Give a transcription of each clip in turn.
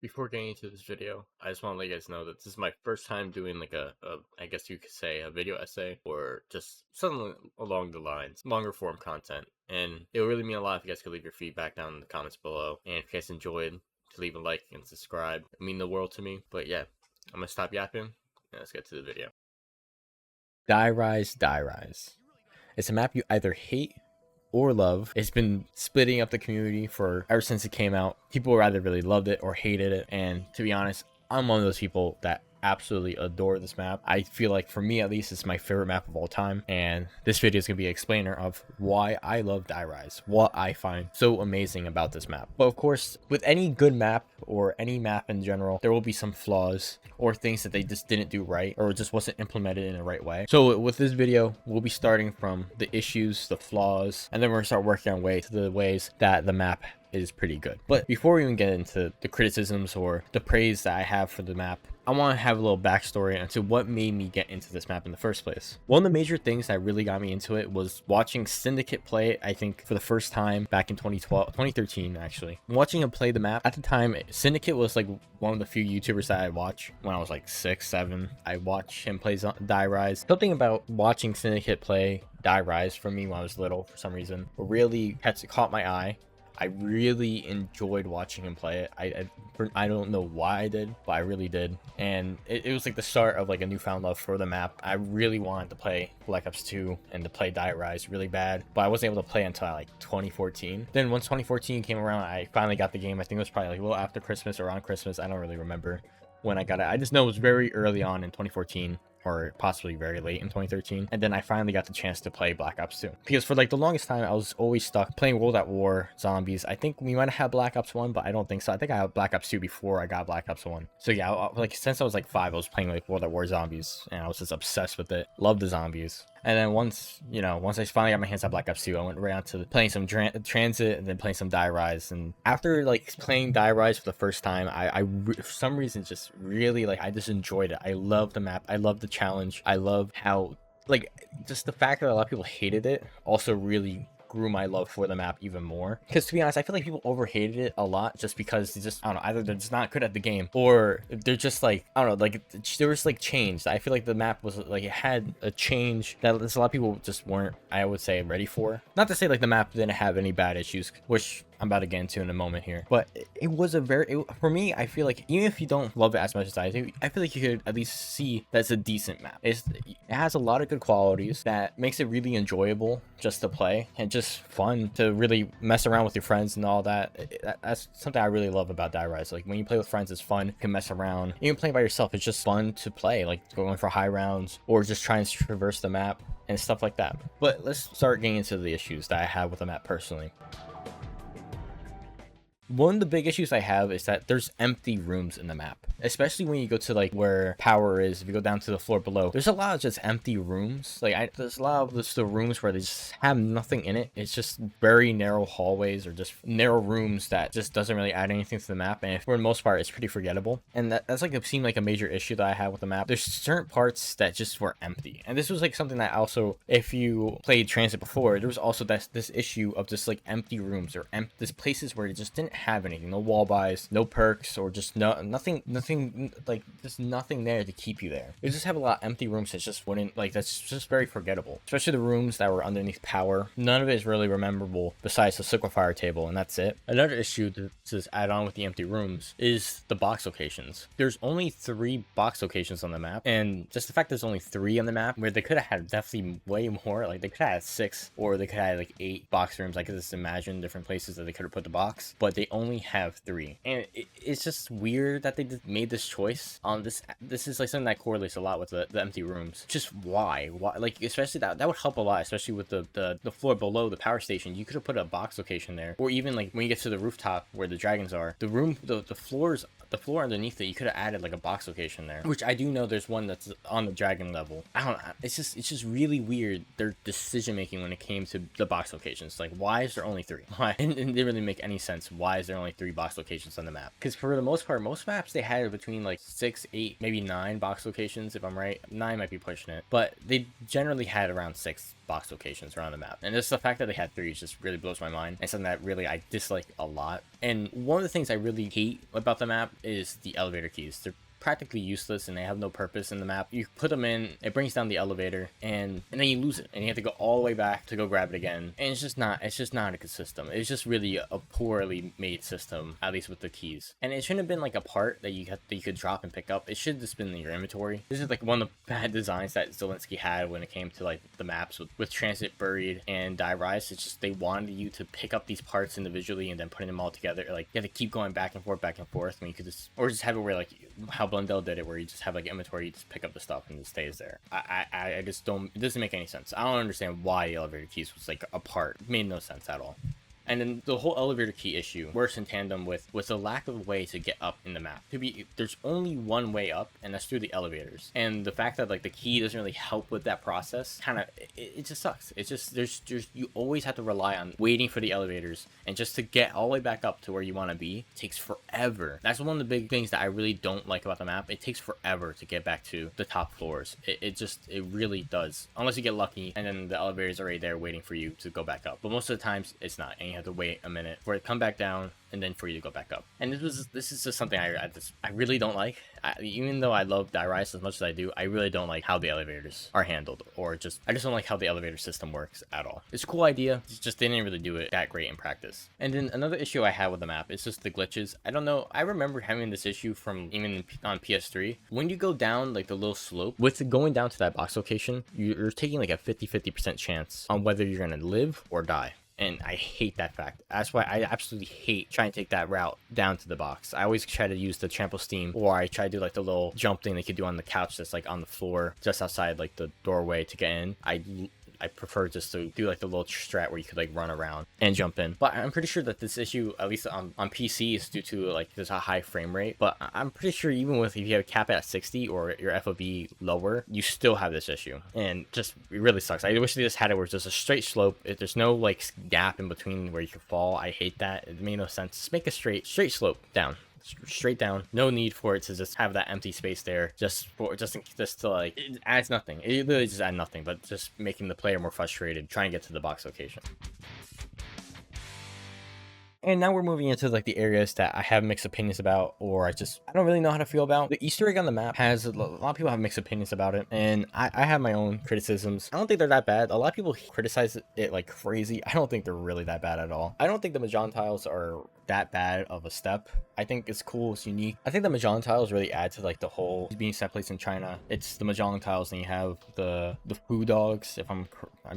Before getting into this video, I just want to let you guys know that this is my first time doing like I guess you could say a video essay or just something along the lines, longer form content. And it would really mean a lot if you guys could leave your feedback down in the comments below. And if you guys enjoyed, to leave a like and subscribe. It would mean the world to me. But yeah, I'm gonna stop yapping and let's get to the video. Die Rise. It's a map you either hate or love. It's been splitting up the community for ever since it came out. People either really loved it or hated it. And to be honest, I'm one of those people that absolutely adore this map. I feel like for me at least, it's my favorite map of all time. And this video is going to be an explainer of why I love Die Rise, what I find so amazing about this map. But of course, with any good map or any map in general, there will be some flaws or things that they just didn't do right or just wasn't implemented in the right way. So with this video, we'll be starting from the issues, the flaws, and then we're going to start working our way to the ways that the map is pretty good. But before we even get into the criticisms or the praise that I have for the map, I want to have a little backstory into what made me get into this map in the first place. One of the major things that really got me into it was watching Syndicate play it, I think for the first time back in 2013 actually. Watching him play the map, at the time Syndicate was like one of the few YouTubers that I watched when I was like 6, 7. I watched him play Die Rise. Something about watching Syndicate play Die Rise for me when I was little, for some reason, really caught my eye. I really enjoyed watching him play it. I don't know why I did, but I really did. And it was like the start of like a newfound love for the map. I really wanted to play Black Ops 2 and to play Die Rise really bad, but I wasn't able to play until like 2014. Then once 2014 came around, I finally got the game. I think it was probably like a little after Christmas or on Christmas. I don't really remember when I got it. I just know it was very early on in 2014. Or possibly very late in 2013, and then I finally got the chance to play Black Ops 2, because for like the longest time I was always stuck playing World at War, Zombies. I think we might have had Black Ops 1, but I don't think so. I think I had Black Ops 2 before I got Black Ops 1. So yeah, like since I was like 5, I was playing like World at War Zombies, and I was just obsessed with it. Loved the zombies. And then once I finally got my hands on Black Ops 2, I went right on to playing some Transit and then playing some Die Rise. And after like playing Die Rise for the first time, I for some reason just really like, I just enjoyed it. I love the map. I love the challenge. I love how like just the fact that a lot of people hated it also really grew my love for the map even more. Because to be honest, I feel like people overhated it a lot just because they just, I don't know, either they're just not good at the game or they're just like, I don't know, like there was like change. I feel like the map was like, it had a change that a lot of people just weren't, I would say, ready for. Not to say like the map didn't have any bad issues, which I'm about to get into in a moment here, but it was a for me, I feel like even if you don't love it as much as I do, I feel like you could at least see that's a decent map. It has a lot of good qualities that makes it really enjoyable just to play and just fun to really mess around with your friends and all that. That's something I really love about Die Rise. Like when you play with friends, it's fun. You can mess around. Even playing by yourself, it's just fun to play, like going for high rounds or just trying to traverse the map and stuff like that. But let's start getting into the issues that I have with the map personally. One of the big issues I have is that there's empty rooms in the map, especially when you go to like where power is. If you go down to the floor below, there's a lot of just empty rooms. Like there's a lot of just the rooms where they just have nothing in it. It's just very narrow hallways or just narrow rooms that just doesn't really add anything to the map. And for the most part, it's pretty forgettable. And that's like seemed like a major issue that I have with the map. There's certain parts that just were empty. And this was like something that also, if you played Transit before, there was also this issue of just like empty rooms or this places where it just didn't have anything, no wall buys, no perks, or just nothing like just nothing there to keep you there. You just have a lot of empty rooms that just wouldn't like, that's just very forgettable, especially the rooms that were underneath power. None of it is really memorable besides the liquefier table, and that's it. Another issue to just add on with the empty rooms is the box locations. There's only 3 box locations on the map, and just the fact there's only 3 on the map, where they could have had definitely way more. Like they could have had 6, or they could have had like 8 box rooms. I could just imagine different places that they could have put the box, but they only have 3, and it's just weird that they made this choice on this. This is like something that correlates a lot with the empty rooms. Just why like, especially that would help a lot, especially with the floor below the power station. You could have put a box location there, or even like when you get to the rooftop where the dragons are, the floor underneath it, you could have added like a box location there, which I do know there's one that's on the dragon level. I don't know, it's just really weird, their decision making when it came to the box locations. Like, why is there only 3? Why? And it didn't really make any sense why why is there only 3 box locations on the map? Because for the most part, most maps they had between like 6, 8, maybe 9 box locations, if I'm right. 9 might be pushing it, but they generally had around 6 box locations around the map. And just the fact that they had 3 just really blows my mind, and something that really I dislike a lot. And one of the things I really hate about the map is the elevator keys. They're practically useless and they have no purpose in the map. You put them in, it brings down the elevator, and then you lose it and you have to go all the way back to go grab it again, and it's just not a good system. It's just really a poorly made system, at least with the keys. And it shouldn't have been like a part that you could drop and pick up. It should have just been in your inventory. This is like one of the bad designs that Zelensky had when it came to like the maps with Transit, Buried, and Die Rise. It's just they wanted you to pick up these parts individually and then putting them all together. Like you have to keep going back and forth when you could just, or just have it where like how Blundell did it, where you just have like inventory, you just pick up the stuff and it stays there. I just don't, it doesn't make any sense. I don't understand why elevator keys was like a part. It made no sense at all. And then the whole elevator key issue works in tandem with the lack of a way to get up in the map. There's only one way up, and that's through the elevators. And the fact that like the key doesn't really help with that process, kind of, it just sucks. It's just there's you always have to rely on waiting for the elevators, and just to get all the way back up to where you want to be takes forever. That's one of the big things that I really don't like about the map. It takes forever to get back to the top floors. It really does, unless you get lucky, and then the elevators are right there waiting for you to go back up. But most of the times it's not, and you have to wait a minute for it to come back down and then for you to go back up. And this is just something I really don't like. Even though I love Die Rise as much as I do, I really don't like how the elevators are handled, or I just don't like how the elevator system works at all. It's a cool idea, it's just they didn't really do it that great in practice. And then another issue I have with the map is just the glitches. I don't know, I remember having this issue from even on PS3. When you go down like the little slope, with going down to that box location, you're taking like a 50% chance on whether you're gonna live or die. And I hate that fact. That's why I absolutely hate trying to take that route down to the box. I always try to use the trample steam, or I try to do like the little jump thing they could do on the couch that's like on the floor just outside like the doorway to get in. I prefer just to do like the little strat where you could like run around and jump in. But I'm pretty sure that this issue, at least on PC, is due to like there's a high frame rate. But I'm pretty sure even if you have a cap at 60 or your FOV lower, you still have this issue. And just, it really sucks. I wish they just had it where it's just a straight slope. If there's no like gap in between where you can fall. I hate that. It made no sense. Just make a straight slope down. Straight down. No need for it to just have that empty space there just to like, it adds nothing. It literally just adds nothing but just making the player more frustrated trying to get to the box location. And now we're moving into like the areas that I have mixed opinions about, or I don't really know how to feel about. The Easter egg on the map has a lot of people have mixed opinions about it, and I have my own criticisms. I don't think they're that bad. A lot of people criticize it like crazy. I don't think they're really that bad at all. I don't think the Mahjong tiles are that bad of a step. I think it's cool, it's unique. I think the Mahjong tiles really add to like the whole being set place in China. It's the Mahjong tiles, and you have the Fu dogs, if I'm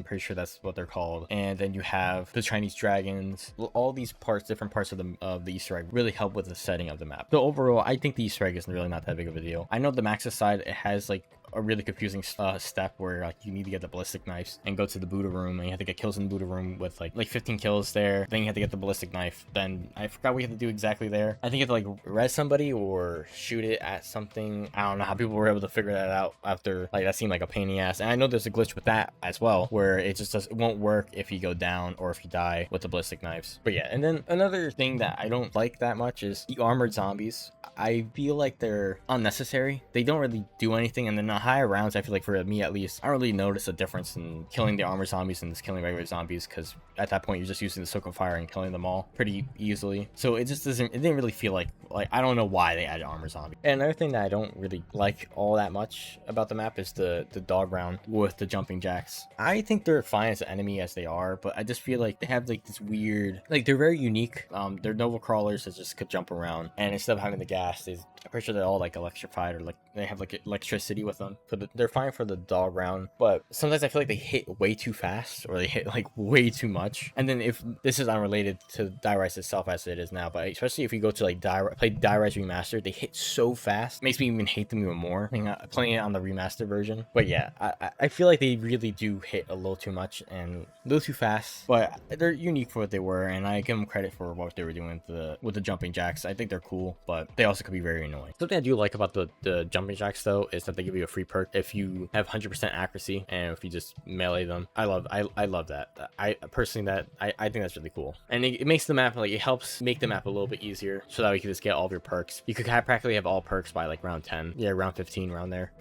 pretty sure that's what they're called, and then you have the Chinese dragons. All these different parts of the Easter egg really help with the setting of the map. So overall, I think the Easter egg is really not that big of a deal. I know the Maxis side, it has like a really confusing step where like you need to get the ballistic knives and go to the Buddha room, and you have to get kills in the Buddha room with like 15 kills there. Then you have to get the ballistic knife. Then I forgot what you have to do exactly there. I think you have to like res somebody or shoot it at something. I don't know how people were able to figure that out after, like, that seemed like a pain in the ass. And I know there's a glitch with that as well, where it won't work if you go down or if you die with the ballistic knives. But yeah, and then another thing that I don't like that much is the armored zombies. I feel like they're unnecessary. They don't really do anything, and then the higher rounds, I feel like, for me at least, I don't really notice a difference in killing the armored zombies and just killing regular zombies, because at that point you're just using the Soak of Fire and killing them all pretty easily. So it didn't really feel like I don't know why they added armor zombie. And another thing that I don't really like all that much about the map is the dog round with the jumping jacks. I think they're fine as an enemy as they are, but I just feel like they have like this weird, like, they're very unique. They're Nova crawlers that just could jump around, and instead of having the gas, I'm pretty sure they're all like electrified, or like they have like electricity with them. They're fine for the dog round, but sometimes I feel like they hit way too fast, or they hit like way too much. And then, if this is unrelated to Die Rise itself as it is now, but especially if you go to like play Die Rise Remastered, they hit so fast. Makes me even hate them even more playing it on the remastered version. But yeah, I feel like they really do hit a little too much and a little too fast, but they're unique for what they were, and I give them credit for what they were doing with the jumping jacks. I think they're cool, but they also could be very annoying. Something I do like about the jumping jacks though is that they give you a free free perk if you have 100% accuracy and if you just melee them. I love that. I personally, I think that's really cool, and it makes the map, like, it helps make the map a little bit easier so that we can just get all of your perks. You could practically have all perks by like round 10, yeah, round 15, around there.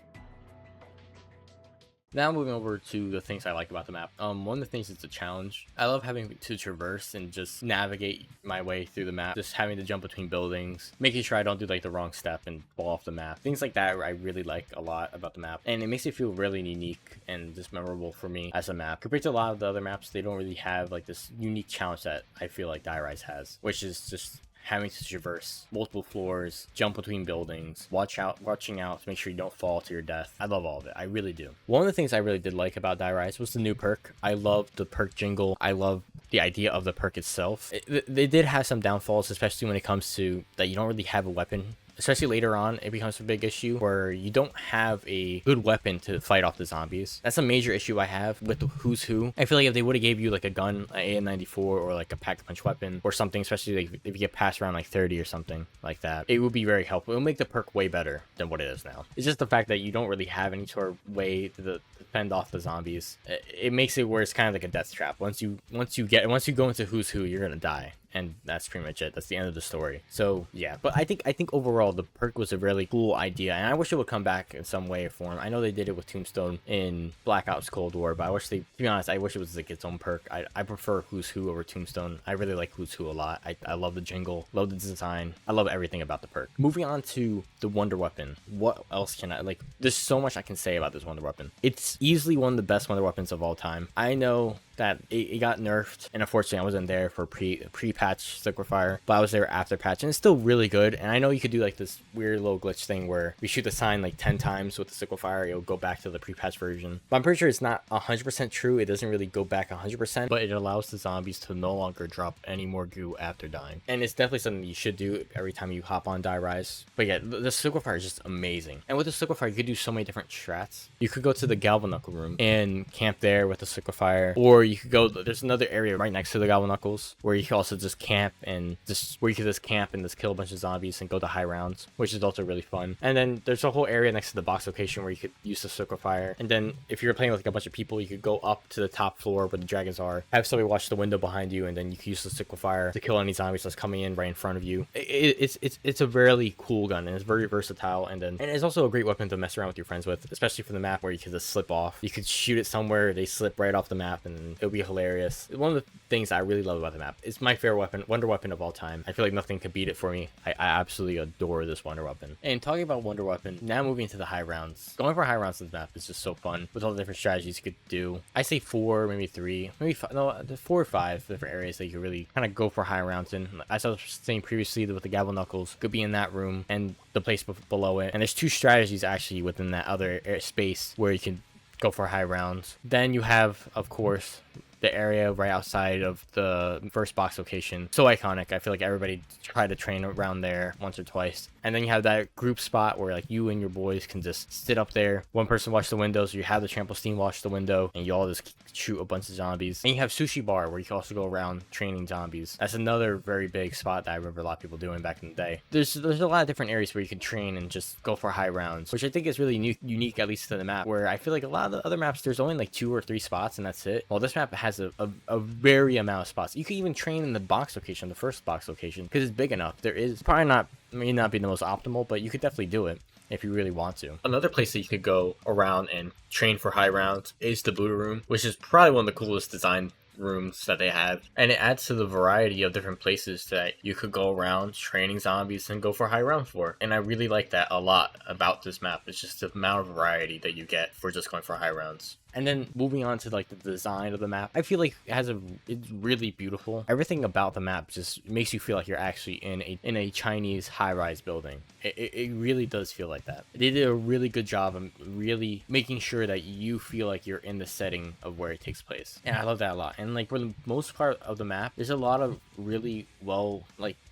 Now moving over to the things I like about the map. One of the things is the challenge. I love having to traverse and just navigate my way through the map, just having to jump between buildings, making sure I don't do like the wrong step and fall off the map. Things like that I really like a lot about the map, and it makes it feel really unique and just memorable for me as a map. Compared to a lot of the other maps, they don't really have like this unique challenge that I feel like Die Rise has, which is just having to traverse multiple floors, jump between buildings, watching out to make sure you don't fall to your death. I love all of it. I really do. One of the things I really did like about Die Rise was the new perk. I love the perk jingle. I love the idea of the perk itself. They did have some downfalls, especially when it comes to that you don't really have a weapon. Especially later on, it becomes a big issue where you don't have a good weapon to fight off the zombies. That's a major issue I have with the Who's Who. I feel like if they would have gave you like a gun, an AN-94, or like a pack-a-punch weapon or something, especially like if you get past around like 30 or something like that, it would be very helpful. It would make the perk way better than what it is now. It's just the fact that you don't really have any sort of way to fend off the zombies. It makes it where it's kind of like a death trap. Once you go into Who's Who, you're gonna die. And that's pretty much it. That's the end of the story. So yeah, but I think overall the perk was a really cool idea, and I wish it would come back in some way or form. I know they did it with Tombstone in Black Ops Cold War, but I wish to be honest, I wish it was like its own perk. I prefer Who's Who over Tombstone. I really like Who's Who a lot. I love the jingle, love the design. I love everything about the perk. Moving on to the Wonder Weapon. What else can I like? There's so much I can say about this Wonder Weapon. It's easily one of the best Wonder Weapons of all time. I know that it got nerfed, and unfortunately I wasn't there for pre-patch Liquefire, but I was there after patch, and it's still really good. And I know you could do like this weird little glitch thing where you shoot the sign like 10 times with the Liquefire, it'll go back to the pre-patch version, but I'm pretty sure it's not 100% true. It doesn't really go back 100%, but it allows the zombies to no longer drop any more goo after dying, and it's definitely something you should do every time you hop on Die Rise. But yeah, the Liquefire is just amazing, and with the Liquefire you could do so many different strats. You could go to the Galvaknuckle room and camp there with the Liquefire, or you could go, there's another area right next to the Galvaknuckles where you can also just camp and just kill a bunch of zombies and go to high rounds, which is also really fun. And then there's a whole area next to the box location where you could use the Liquefire. And then if you're playing with like a bunch of people, you could go up to the top floor where the dragons are, have somebody watch the window behind you, and then you can use the Liquefire to kill any zombies that's coming in right in front of you. It's a really cool gun, and it's very versatile, and it's also a great weapon to mess around with your friends with, especially for the map where you could just slip off. You could shoot it somewhere, they slip right off the map, and it'll be hilarious. One of the things I really love about the map, it's my favorite weapon, Wonder Weapon of all time. I feel like nothing could beat it for me. I absolutely adore this Wonder Weapon. And talking about Wonder Weapon, now moving into the high rounds. Going for high rounds in the map is just so fun with all the different strategies you could do. I say 4, maybe 3, maybe 5, no, 4 or 5 different areas that you could really kind of go for high rounds in. As I was saying previously with the Galvaknuckles, could be in that room and the place below it. And there's 2 strategies actually within that other space where you can go for high rounds. Then you have, of course, the area right outside of the first box location. So iconic. I feel like everybody tried to train around there once or twice. And then you have that group spot where like you and your boys can just sit up there. One person watch the windows, you have the Tramplestein watch the window, and you all just shoot a bunch of zombies. And you have Sushi Bar where you can also go around training zombies. That's another very big spot that I remember a lot of people doing back in the day. There's a lot of different areas where you can train and just go for high rounds, which I think is really unique, at least to the map, where I feel like a lot of the other maps there's only like 2 or 3 spots and that's it. Well, this map has a very amount of spots. You can even train in the box location, the first box location, because it's big enough. There is probably may not be the most optimal, but you could definitely do it if you really want to. Another place that you could go around and train for high rounds is the Buddha Room, which is probably one of the coolest design rooms that they have, and it adds to the variety of different places that you could go around training zombies and go for high rounds for. And I really like that a lot about this map. It's just the amount of variety that you get for just going for high rounds. And then moving on to like the design of the map, I feel like it's really beautiful. Everything about the map just makes you feel like you're actually in a Chinese high-rise building. It really does feel like that. They did a really good job of really making sure that you feel like you're in the setting of where it takes place. And I love that a lot. And like for the most part of the map, there's a lot of really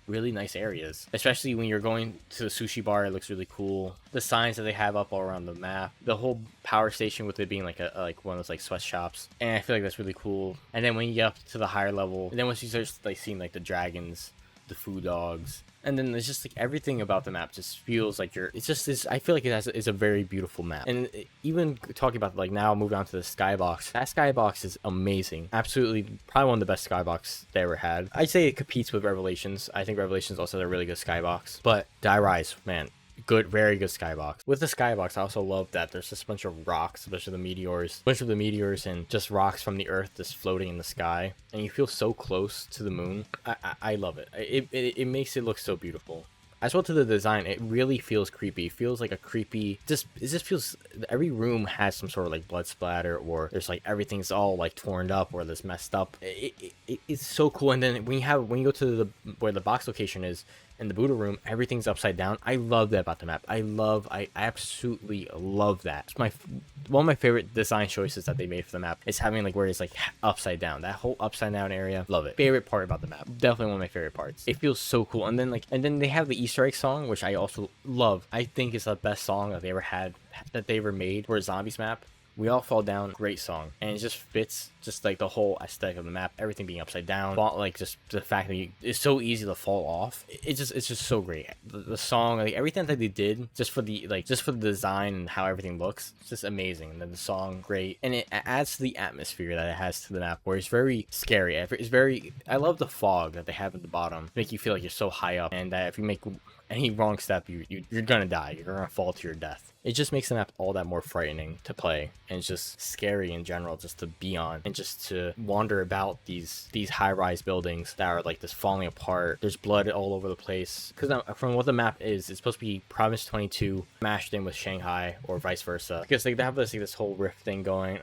really nice areas, especially when you're going to the Sushi Bar. It looks really cool. The signs that they have up all around the map, the whole power station with it being like one of those like sweatshops, and I feel like that's really cool. And then when you get up to the higher level, and then once you start like seeing like the dragons, the food dogs, And then there's just like everything about the map just feels like it's just this. I feel like it's a very beautiful map. And even talking about like now, moving on to the skybox. That skybox is amazing. Absolutely, probably one of the best skybox they ever had. I'd say it competes with Revelations. I think Revelations also has a really good skybox. But Die Rise, man, good, very good skybox. With the skybox, I also love that there's just a bunch of rocks, a bunch of the meteors, and just rocks from the earth just floating in the sky, and you feel so close to the moon. I love it. It makes it look so beautiful. As well to the design, it really feels creepy. It feels like a creepy, it just feels, every room has some sort of like blood splatter, or there's like everything's all like torn up or this messed up. It's so cool. And then when you go to the where the box location is in the Buddha room, everything's upside down. I love that about the map. I absolutely love that. It's one of my favorite design choices that they made for the map is having like where it's like upside down. That whole upside down area, love it. Favorite part about the map, definitely one of my favorite parts. It feels so cool. And then they have the Easter egg song, which I also love. I think it's the best song that they ever made for a zombies map. We All Fall Down, great song, and it just fits just like the whole aesthetic of the map, everything being upside down, like just the fact that it's so easy to fall off. It's just so great. The song, like everything that they did just for the design and how everything looks, it's just amazing. And then the song, great, and it adds to the atmosphere that it has to the map, where it's very scary. I love the fog that they have at the bottom, to make you feel like you're so high up, and that if you make any wrong step, you're gonna die. You're gonna fall to your death. It just makes the map all that more frightening to play, and it's just scary in general just to be on, and just to wander about these high-rise buildings that are like just falling apart. There's blood all over the place, because from what the map is, it's supposed to be Province 22 mashed in with Shanghai, or vice versa, because like they have this whole rift thing going.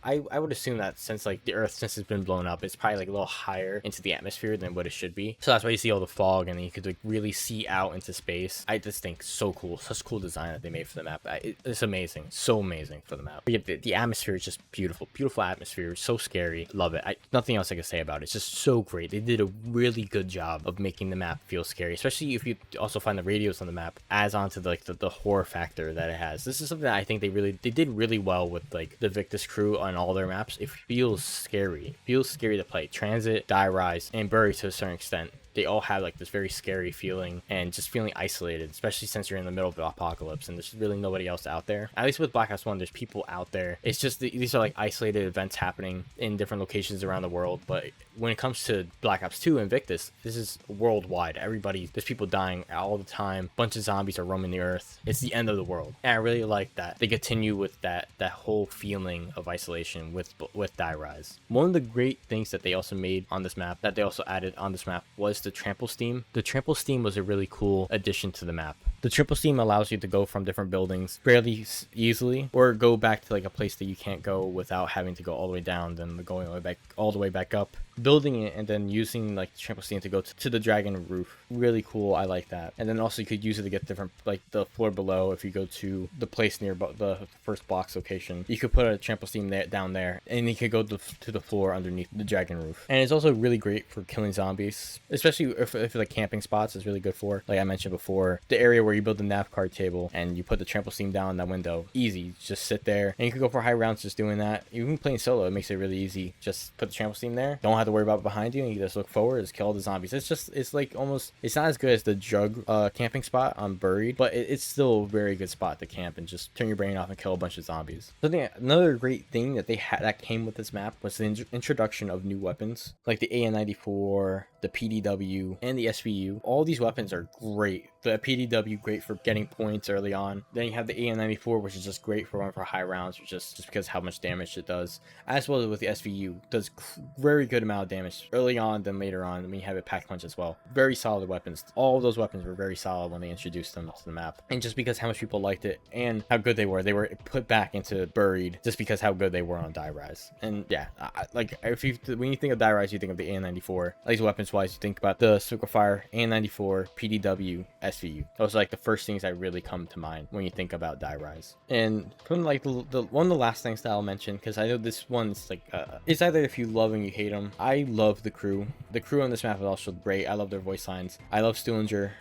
I would assume that since like the Earth, since it's been blown up, it's probably like a little higher into the atmosphere than what it should be. So that's why you see all the fog, and then you could like really see out into space. I just think so cool, such cool design that they made for the map. It's amazing, so amazing for the map. But yeah, the atmosphere is just beautiful atmosphere, so scary. Love it. Nothing else I can say about it. It's just so great. They did a really good job of making the map feel scary, especially if you also find the radios on the map adds on to the horror factor that it has. This is something that I think they did really well with like the Victus crew on all their maps. It feels scary. It feels scary to play. Transit, Die Rise, and Buried to a certain extent. They all have like this very scary feeling, and just feeling isolated, especially since you're in the middle of the apocalypse and there's really nobody else out there. At least with Black Ops 1, there's people out there. It's just these are like isolated events happening in different locations around the world. But when it comes to Black Ops 2 and Victus, this is worldwide. There's people dying all the time. Bunch of zombies are roaming the earth. It's the end of the world. And I really like that they continue with that whole feeling of isolation with Die Rise. One of the great things that they also made on this map, that they also added on this map, was the trample steam. The trample steam was a really cool addition to the map. The trample steam allows you to go from different buildings fairly easily, or go back to like a place that you can't go without having to go all the way down, then going all the way back up, building it, and then using like the trample steam to go to the dragon roof. Really cool. I like that. And then also you could use it to get different, like the floor below. If you go to the place near the first box location, you could put a trample steam down there, and you could go to the floor underneath the dragon roof. And it's also really great for killing zombies, especially if like camping spots is really good for, like I mentioned before, the area where you build the nav card table and you put the trample steam down in that window. Easy, just sit there, and you can go for high rounds just doing that. Even playing solo, it makes it really easy. Just put the trample steam there, don't have to worry about behind you, and you just look forward, just kill all the zombies. It's like almost, it's not as good as the drug camping spot on Buried, but it's still a very good spot to camp and just turn your brain off and kill a bunch of zombies. Another great thing that they had that came with this map was the introduction of new weapons, like the AN-94, the PDW, and the SVU. All these weapons are great. The PDW, great for getting points early on. Then you have the AN-94, which is just great for running for high rounds, just because how much damage it does. As well as with the SVU, does very good amount of damage early on, then later on when you have a pack punch as well. Very solid weapons. All of those weapons were very solid when they introduced them to the map. And just because how much people liked it and how good they were put back into Buried just because how good they were on Die Rise. And yeah, like when you think of Die Rise, you think of the AN-94. At least weapons wise, you think about the Circle Fire, AN-94, PDW, SVU. Those are like the first things that really come to mind when you think about Die Rise. And from like the one of the last things that I'll mention, because I know this one's like it's either if you love and you hate them. I love the crew. The crew on this map is also great. I love their voice lines. I love Stillinger.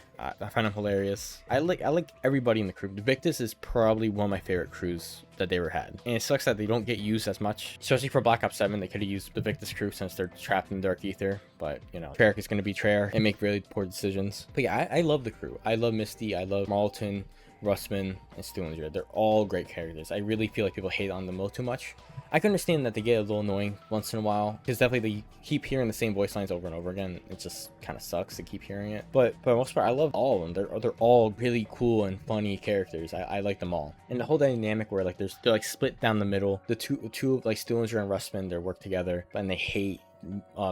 I find them hilarious. I like everybody in the crew. The Victus is probably one of my favorite crews that they ever had, and it sucks that they don't get used as much, especially for Black Ops 7. They could have used the Victus crew since they're trapped in Dark Ether, but you know, Treyarch is going to be Treyarch and make really poor decisions. But yeah, I love the crew. I love Misty, I love Marlton, Russman, and Stuhlinger. They're all great characters. I really feel like people hate on them a little too much. I can understand that they get a little annoying once in a while, because definitely they keep hearing the same voice lines over and over again. It just kind of sucks to keep hearing it. But for the most part, I love all of them. They're all really cool and funny characters. I like them all. And the whole dynamic where like they're like split down the middle. The two like Stuhlinger and Russman, they work together, and they hate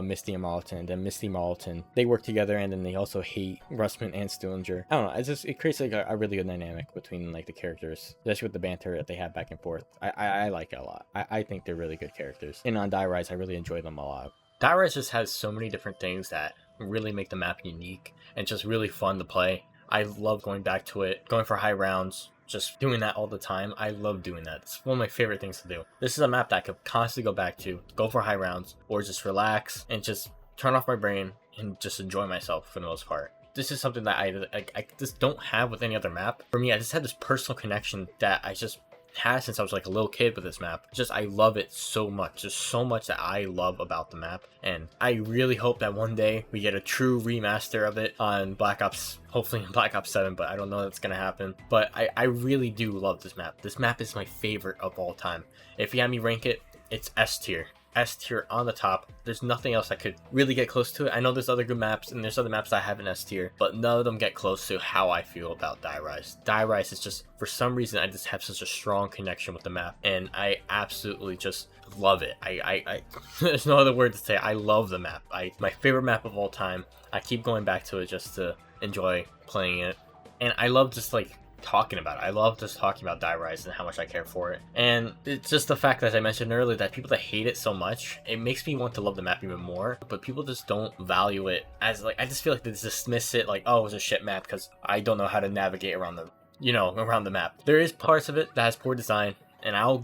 Misty and Marlton. Then Misty and Marlton, they work together, and then they also hate Russman and Stuhlinger. I don't know, it creates like a really good dynamic between like the characters, especially with the banter that they have back and forth. I like it a lot. I think they're really good characters, and on Die Rise I really enjoy them a lot. Die Rise just has so many different things that really make the map unique and just really fun to play. I love going back to it, going for high rounds, just doing that all the time. I love doing that. It's one of my favorite things to do. This is a map that I could constantly go back to, go for high rounds, or just relax and just turn off my brain and just enjoy myself for the most part. This is something that I just don't have with any other map. For me, I just had this personal connection that I just had since I was like a little kid with this map. Just I love it so much. There's so much that I love about the map, and I really hope that one day we get a true remaster of it on Black Ops, hopefully in Black Ops 7, but I don't know that's gonna happen. But I really do love this map. This map is my favorite of all time. If you had me rank it, it's S tier. S tier on the top. There's nothing else that could really get close to it. I know there's other good maps, and there's other maps I have in S tier, but none of them get close to how I feel about Die Rise. Die Rise is just, for some reason, I just have such a strong connection with the map, and I absolutely just love it. I there's no other word to say. I love the map. My favorite map of all time. I keep going back to it just to enjoy playing it, and I love just like talking about it. I love just talking about Die Rise and how much I care for it. And it's just the fact that, as I mentioned earlier, that people that hate it so much, it makes me want to love the map even more. But people just don't value it as like, I just feel like they dismiss it like, oh, it's a shit map because I don't know how to navigate around the, you know, around the map. There is parts of it that has poor design, and I'll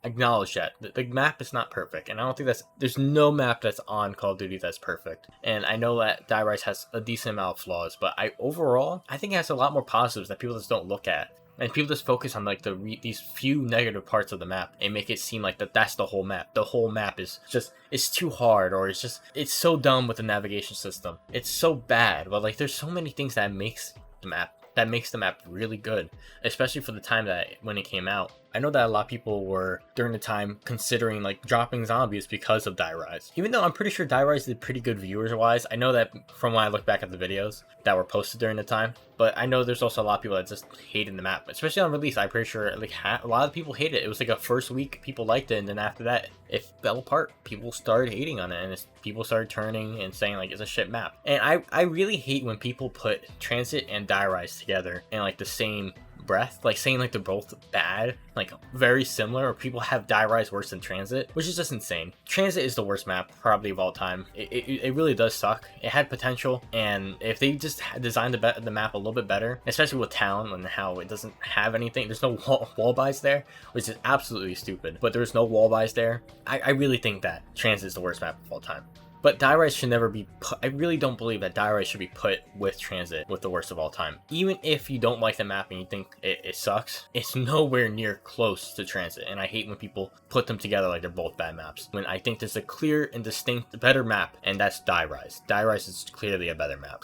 acknowledge that the map is not perfect, and I don't think there's no map that's on Call of Duty that's perfect. And I know that Die Rise has a decent amount of flaws, but overall I think it has a lot more positives that people just don't look at, and people just focus on like these few negative parts of the map and make it seem like that's the whole map. The whole map is just, it's too hard, or it's so dumb with the navigation system. It's so bad, but like there's so many things that makes the map really good, especially for the time that when it came out. I know that a lot of people were during the time considering like dropping zombies because of Die Rise, even though I'm pretty sure Die Rise did pretty good viewers wise. I know that from when I look back at the videos that were posted during the time, but I know there's also a lot of people that just hated the map, especially on release. I'm pretty sure like a lot of people hated it. It was like a first week people liked it, and then after that it fell apart. People started hating on it, and people started turning and saying like it's a shit map. And I really hate when people put Transit and Die Rise together in like the same breath, like saying like they're both bad, like very similar, or people have Die Rise worse than Transit, which is just insane. Transit is the worst map probably of all time. It really does suck. It had potential, and if they just designed the map a little bit better, especially with Talon and how it doesn't have anything, there's no wall buys there, which is absolutely stupid, but there's no wall buys there. I really think that Transit is the worst map of all time. But Die Rise should never be put, I really don't believe that Die Rise should be put with Transit with the worst of all time. Even if you don't like the map and you think it sucks, it's nowhere near close to Transit. And I hate when people put them together like they're both bad maps, when I think there's a clear and distinct better map, and that's Die Rise. Die Rise is clearly a better map.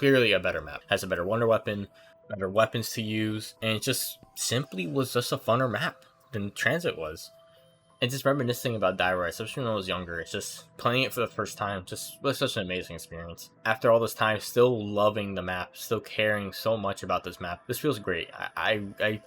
Has a better wonder weapon, better weapons to use, and it just simply was just a funner map than Transit was. And just reminiscing about Die Rise, especially when I was younger, it's just playing it for the first time, just was such an amazing experience. After all this time, still loving the map, still caring so much about this map. This feels great. I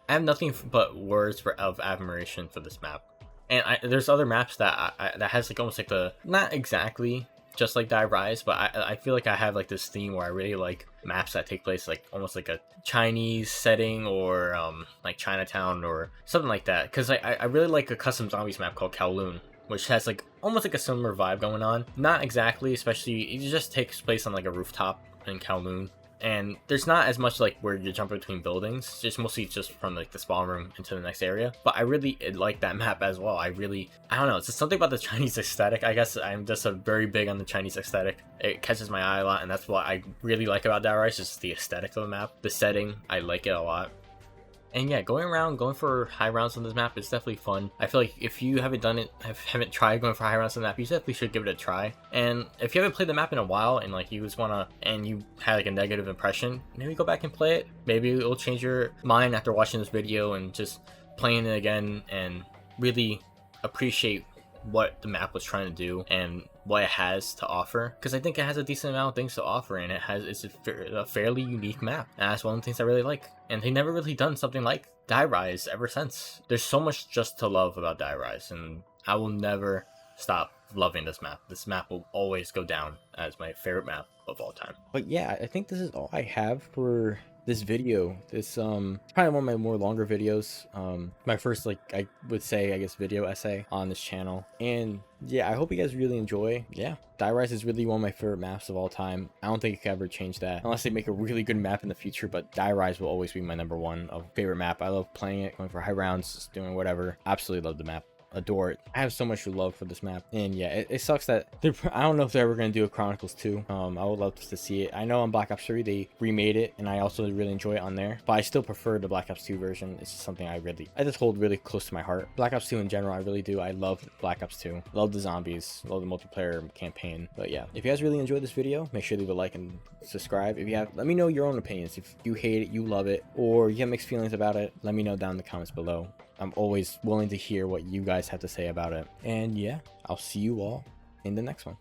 have nothing but words of admiration for this map. And there's other maps that that has like almost like the, not exactly just like Die Rise, but I feel like I have like this theme where I really like maps that take place like almost like a Chinese setting, or like Chinatown or something like that, because I really like a custom zombies map called Kowloon, which has like almost like a similar vibe going on. Not exactly, especially it just takes place on like a rooftop in Kowloon, and there's not as much like where you're jumping between buildings. It's just mostly just from like the spawn room into the next area. But I really like that map as well. I don't know, it's just something about the Chinese aesthetic. I guess I'm just a very big on the Chinese aesthetic. It catches my eye a lot, and that's what I really like about Die Rise, just the aesthetic of the map, the setting. I like it a lot. And yeah, going for high rounds on this map is definitely fun. I feel like if you haven't done it, haven't tried going for high rounds on the map, you definitely should give it a try. And if you haven't played the map in a while and like you just wanna, and you had like a negative impression, maybe go back and play it. Maybe it'll change your mind after watching this video and just playing it again and really appreciate what the map was trying to do and what it has to offer, because I think it has a decent amount of things to offer, and it's a fairly unique map, and that's one of the things I really like. And they never really done something like Die Rise ever since. There's so much just to love about Die Rise, and I will never stop loving this map. This map will always go down as my favorite map of all time. But yeah, I think this is all I have for this video. This probably one of my more longer videos, my first, like, I would say, I guess, video essay on this channel. And yeah, I hope you guys really enjoy. Yeah, Die Rise is really one of my favorite maps of all time. I don't think it could ever change that unless they make a really good map in the future, but Die Rise will always be my #1 of favorite map. I love playing it, going for high rounds, just doing whatever. Absolutely love the map. Adore it. I have so much love for this map, and yeah, it sucks that I don't know if they're ever going to do a Chronicles 2. I would love to see it. I know on Black Ops 3 they remade it, and I also really enjoy it on there, but I still prefer the Black Ops 2 version. It's just something I just hold really close to my heart. Black Ops 2 in general, I really do. I love Black Ops 2. Love the zombies, love the multiplayer campaign. But yeah, if you guys really enjoyed this video, make sure to leave a like and subscribe. If you have, let me know your own opinions. If you hate it, you love it, or you have mixed feelings about it, let me know down in the comments below. I'm always willing to hear what you guys have to say about it. And yeah, I'll see you all in the next one.